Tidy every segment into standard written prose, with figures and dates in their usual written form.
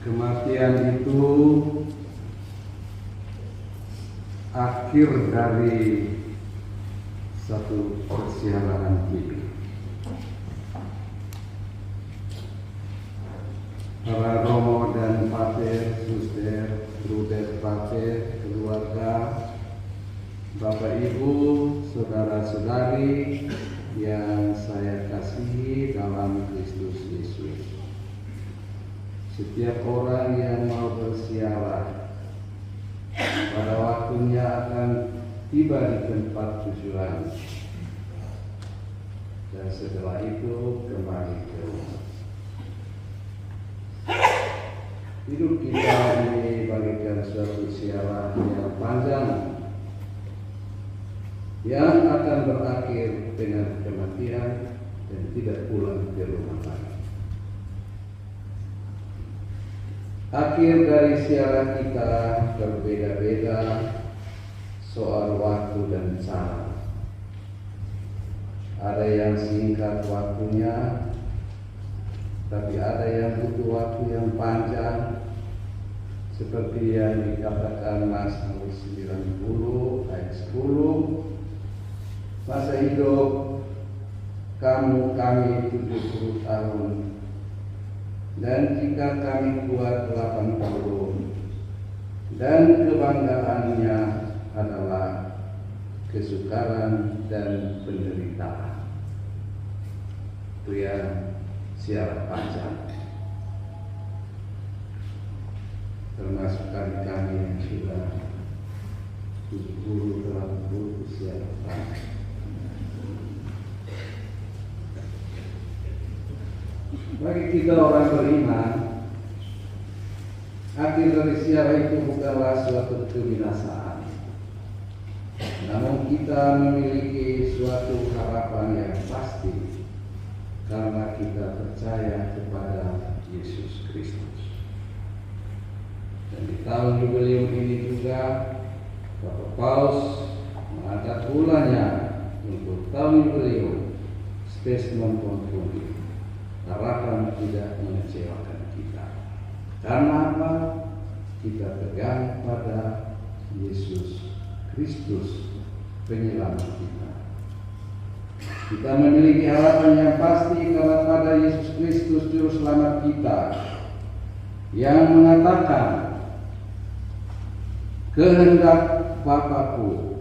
Kematian itu akhir dari satu persialan hidup. Para romo dan pater, suster, bruder, pater, keluarga, Bapak Ibu, saudara-saudari yang saya kasihi dalam Kristus Yesus. Setiap orang yang mau bersiaran pada waktunya akan tiba di tempat tujuan, dan setelah itu kembali ke rumah. Hidup kita ini bagaikan suatu siaran yang panjang yang akan berakhir dengan kematian dan tidak pulang ke rumah lagi. Akhir dari siaran kita berbeda-beda soal waktu dan cara. Ada yang singkat waktunya, tapi ada yang butuh waktu yang panjang, seperti yang dikatakan Mazmur 90 ayat 10. Masa hidup kami 70 tahun, dan jika kami kuat 80, dan kebanggaannya adalah kesukaran dan penderitaan. Itu yang siaran panjang, termasuk kami yang sudah 70 80 siaran panjang. Bagi kita orang beriman, akhir dari siaran itu bukanlah suatu kebinasaan, namun kita memiliki suatu harapan yang pasti karena kita percaya kepada Yesus Kristus. Dan di tahun jubileum ini juga Bapak Paus mengangkat bulannya untuk tahun jubileum Spes Non Confundi. Harapan tidak mengecewakan kita. Karena apa? Kita pegang pada Yesus Kristus, penyelamat kita. Kita memiliki harapan yang pasti karena pada Yesus Kristus Juru Selamat kita, yang mengatakan, kehendak Bapakku,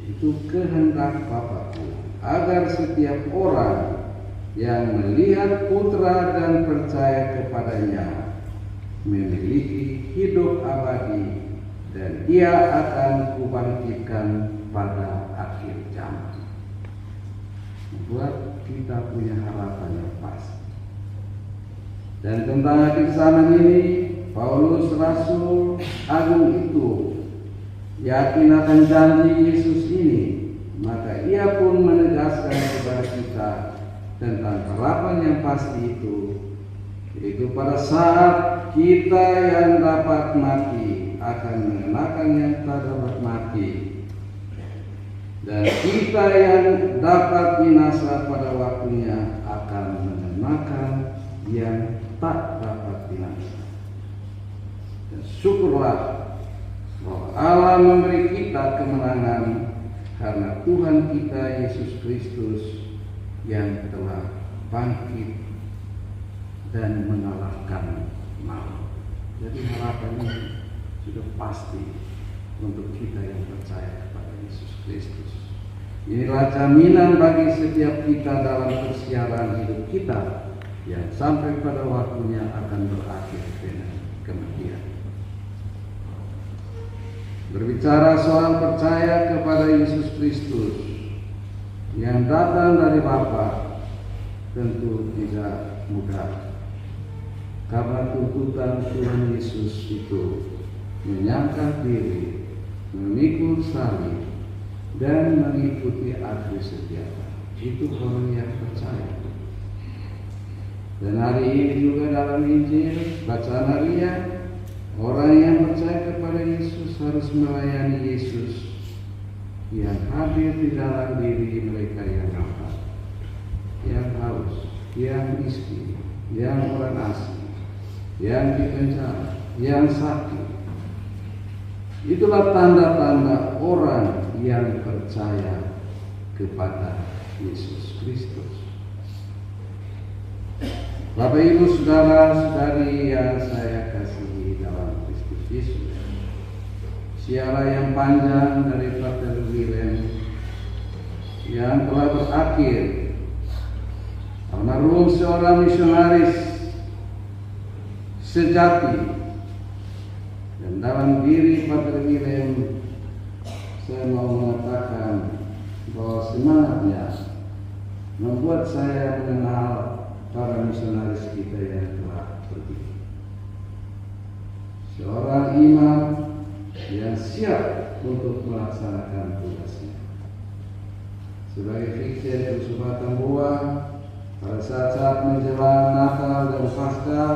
itu kehendak Bapakku, agar setiap orang yang melihat Putra dan percaya kepadanya memiliki hidup abadi, dan Ia akan kubangkitkan pada akhir zaman. Buat kita punya harapan yang pasti. Dan tentang akhir zaman ini, Paulus Rasul Agung itu yakin akan janji Yesus ini, maka ia pun menegaskan kepada kita tentang harapan yang pasti itu, yaitu pada saat kita yang dapat mati akan mengenakan yang tak dapat mati, dan kita yang dapat binasa pada waktunya akan mengenakan yang tak dapat binasa. Dan syukurlah bahwa Allah memberi kita kemenangan karena Tuhan kita Yesus Kristus yang telah bangkit dan mengalahkan maut. Jadi harapannya sudah pasti untuk kita yang percaya kepada Yesus Kristus. Inilah jaminan bagi setiap kita dalam persiaran hidup kita yang sampai pada waktunya akan berakhir dengan kematian. Berbicara soal percaya kepada Yesus Kristus yang datang dari Bapa tentu tidak mudah, karena tuntutan Tuhan Yesus itu menyangkal diri, memikul salib, dan mengikuti aku setiapa. Itu orang yang percaya. Dan hari ini juga dalam Injil bacaan harian, orang yang percaya kepada Yesus harus melayani Yesus yang hadir di dalam diri mereka yang lapar, yang haus, yang miskin, yang orang asing, yang dipenjara, yang sakit. Itulah tanda-tanda orang yang percaya kepada Yesus Kristus. Bapak Ibu saudara-saudari yang saya kasihi dalam Kristus Yesus, siara yang panjang dari Pater William yang telah berakhir. Almarhum seorang misionaris sejati, dan dalam diri Pater William saya mau mengatakan bahwa semangatnya membuat saya mengenal para misionaris kita yang telah pergi. Seorang imam yang siap untuk melaksanakan tugasnya. Sebagai Vikar Sumpah Tambua, pada saat-saat menjelang Natal dan Paskah,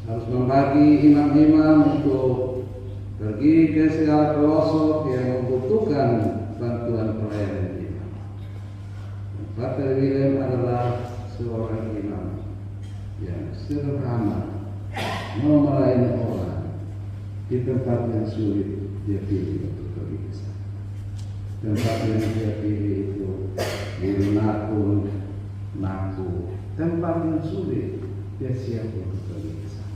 harus membagi imam-imam untuk pergi ke segala pelosok yang membutuhkan bantuan pelayanan imam. Pater William adalah seorang imam yang sederhana, mau melayani orang di tempat yang sulit dia pilih untuk pergi ke sana. Tempat yang dia pilih itu di Nakun, Naku, tempat yang sulit dia siap untuk pergi ke sana.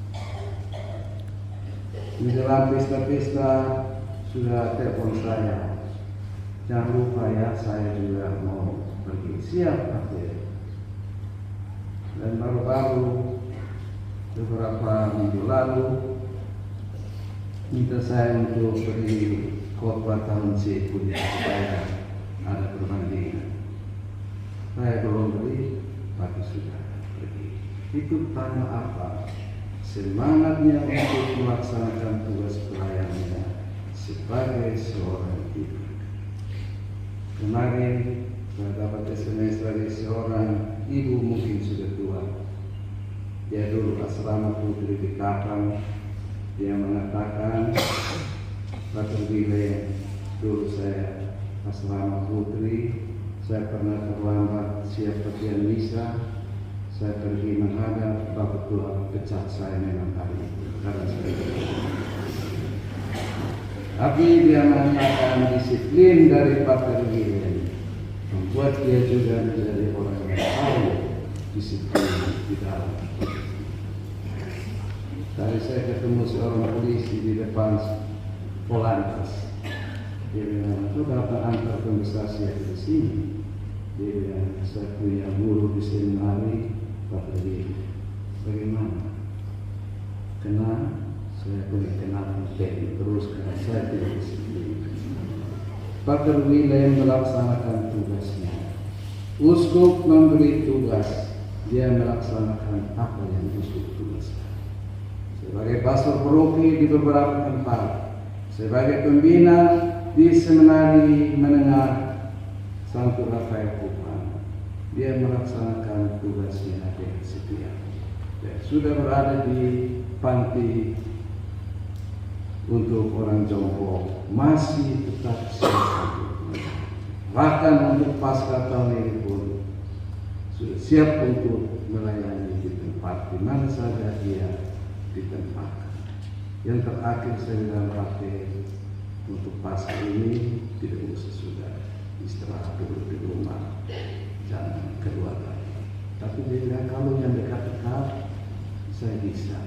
Menjelang pesta-pesta sudah telepon saya, jangan lupa ya, saya juga mau pergi. Siap Pak. Dan baru-baru beberapa minggu lalu minta saya untuk pergi khotbah tahun C kuliah supaya ada perbandingan. Saya belum beli, tapi sudah pergi. Itu tanda apa? Semangatnya untuk melaksanakan tugas pelayanannya sebagai seorang ibu. Kemarin saya dapat SMS dari seorang ibu, mungkin sudah tua. Dia dulu asrama putri di Kapang. Dia mengatakan, Pater William, dulu saya asrama putri, saya pernah terlambat siap bagian misa, saya pergi menghadap Bapak Tua, pecat saya memang hari itu karena saya tapi dia mengatakan disiplin dari Pater William membuat dia juga menjadi orang yang tahu disiplin di dalam. Tadi saya ketemu seorang polisi di depan Polantas. Dia bilang, "Lu dapat antar pembesar saya ke sini?" Dia bilang, "Saya punya guru di seminari, Pater William." Bagaimana? Kenal? Saya punya kenal penting terus karena saya tidak disiplin. Pater William melaksanakan tugasnya. Uskup memberi tugas, dia melaksanakan apa yang uskup tugaskan. Sebagai pastor paroki di beberapa tempat, sebagai pembina di seminari menengah Santo Rafael Kupang, dia melaksanakan tugasnya dengan setia. Dan sudah berada di panti untuk orang jompo, masih tetap siap. Bahkan untuk pasca tahun ini pun sudah siap untuk melayani di tempat di mana saja dia ditempatkan. Yang terakhir saya bilang pakai untuk pasca ini tidak usah sudah istirahat dulu di rumah, jangan keluar lagi. Tapi dia bilang kalau yang dekat-dekat saya bisa,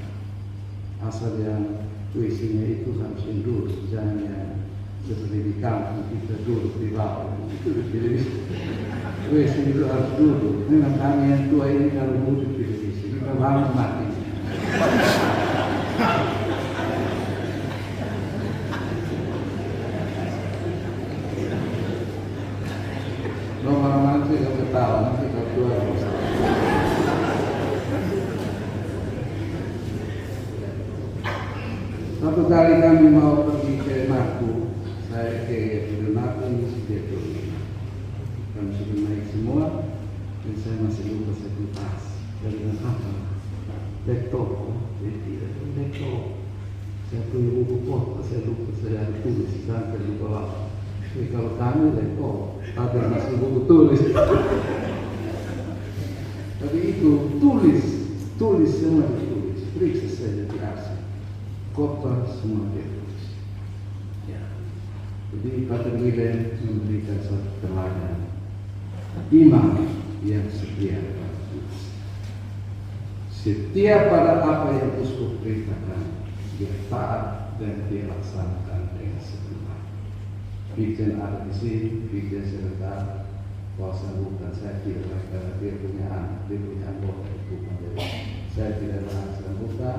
asal yang WC-nya itu harus indoor, jangan yang seperti di kampung kita duduk di bawah. Jadi WC itu harus duduk. Memang kami yang tua ini kalau duduk tidak bisa, kita bangun mati. Lama-lama nanti kalau ketawa, nanti kalau tua Satu kali kami mau pergi ke Naku, saya ke Naku Institute. Kami sudah naik semua, dan saya masih lupa satu tas. Dari apa? Laptop, tidak laptop. Saya punya buku pot, saya lupa, saya ada tulis sampai di bawah. Jadi kalau kami laptop, ada masih buku tulis. Tapi itu tulis semua ditulis. diperiksa saja di arsip, kotor semua dia tulis. Ya. Jadi Pater William memberikan suatu teladan imam yang setia pada Tuhan. Setia pada apa yang uskup perintahkan, dia taat dan dia laksanakan dengan sepenuhnya. Vincent ada di sini, Vincent serta kuasa bukan saya tidak karena dia punya anak, dia punya anggota bukan dari saya tidak ada bukan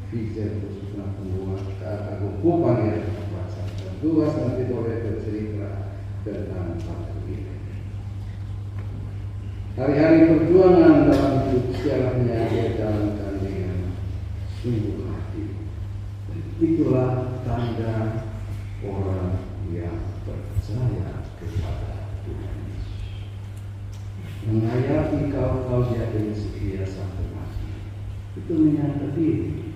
Vincent khususnya pembuat agung bukan dia kuasa. Dua nanti boleh bercerita tentang Pater William. Hari-hari perjuangan dalam hidup sialahnya dia jalankan dengan sungguh hati. Itulah tanda orang yang percaya kepada Tuhan Yesus. Menghayati kau dia dengan setia sampai mati. Itu menyangka diri.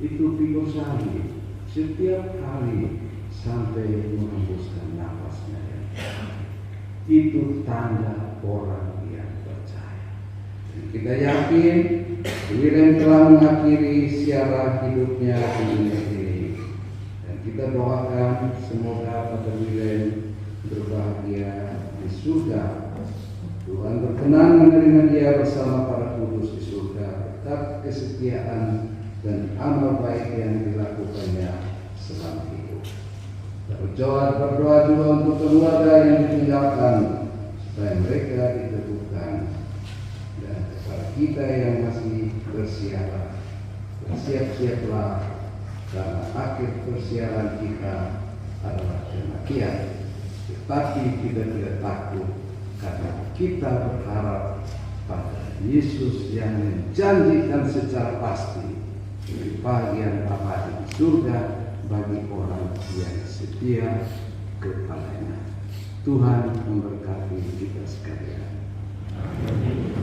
Itu pigosari setiap hari sampai menghembuskan nafasnya. Itu tanda orang yang percaya. Dan kita yakin William telah mengakhiri siara hidupnya di dunia ini. Dan kita doakan semoga Pater William berbahagia di surga. Tuhan berkenan menerima dia bersama para kudus di surga berkat kesetiaan dan amal baik yang dilakukannya selama hidup. Berdoa juga untuk keluarga yang ditinggalkan supaya mereka diteguhkan, dan kepada kita yang masih bersiaran, bersiap-siaplah karena akhir persiaran kita adalah kematian. Tetapi kita tidak takut karena kita berharap pada Yesus yang menjanjikan secara pasti bagian abadi di surga bagi orang yang setia kepadanya. Tuhan memberkati kita sekalian. Amin.